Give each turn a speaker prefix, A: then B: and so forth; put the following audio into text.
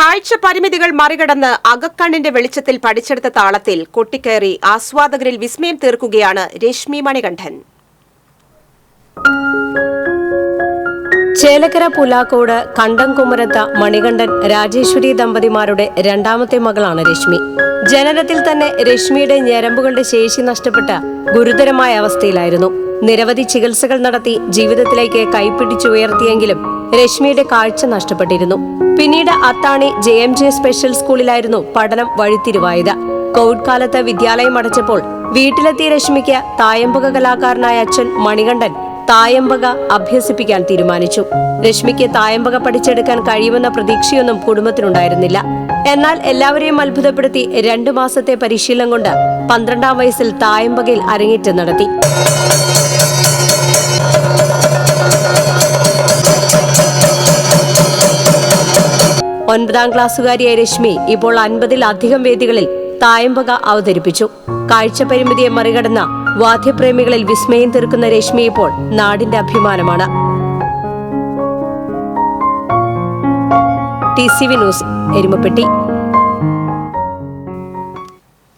A: കാഴ്ച പരിമിതികൾ മറികടന്ന് അകക്കണ്ണിന്റെ വെളിച്ചത്തിൽ പഠിച്ചെടുത്ത താളത്തിൽ കൊട്ടിക്കയറി ആസ്വാദകരിൽ വിസ്മയം തീർക്കുകയാണ് രശ്മി മണികണ്ഠൻ.
B: ചേലക്കര പുലാക്കോട് കണ്ടംകുമരത്ത മണികണ്ഠൻ രാജേശ്വരി ദമ്പതിമാരുടെ രണ്ടാമത്തെ മകളാണ് രശ്മി. ജനനത്തിൽ തന്നെ രശ്മിയുടെ ഞരമ്പുകളുടെ ശേഷി നഷ്ടപ്പെട്ട ഗുരുതരമായ അവസ്ഥയിലായിരുന്നു. നിരവധി ചികിത്സകൾ നടത്തി ജീവിതത്തിലേക്ക് കൈപ്പിടിച്ചുയർത്തിയെങ്കിലും രശ്മിയുടെ കാഴ്ച നഷ്ടപ്പെട്ടിരുന്നു. പിന്നീട് അത്താണി JMJ സ്പെഷ്യൽ സ്കൂളിലായിരുന്നു പഠനം വഴിത്തിരിവായത്. കോവിഡ് കാലത്ത് വിദ്യാലയം അടച്ചപ്പോൾ വീട്ടിലെത്തിയ രശ്മിക്ക് തായമ്പക കലാകാരനായ അച്ഛൻ മണികണ്ഠൻ തായമ്പക അഭ്യസിപ്പിക്കാൻ തീരുമാനിച്ചു. രശ്മിക്ക് തായമ്പക പഠിച്ചെടുക്കാൻ കഴിയുമെന്ന പ്രതീക്ഷയൊന്നും കുടുംബത്തിനുണ്ടായിരുന്നില്ല. എന്നാൽ എല്ലാവരെയും അത്ഭുതപ്പെടുത്തി 2 മാസത്തെ പരിശീലനം കൊണ്ട് 12ാം വയസ്സിൽ തായമ്പകയിൽ അരങ്ങേറ്റം നടത്തി. ഒൻപതാം ക്ലാസ്സുകാരിയായ രശ്മി ഇപ്പോൾ 50-ലധികം വേദികളിൽ തായമ്പക അവതരിപ്പിച്ചു. കാഴ്ച പരിമിതിയെ മറികടന്ന വാദ്യപ്രേമികളിൽ വിസ്മയം തീർക്കുന്ന രശ്മി ഇപ്പോൾ നാടിന്റെ അഭിമാനമാണ്. TCV news, Erumapetty.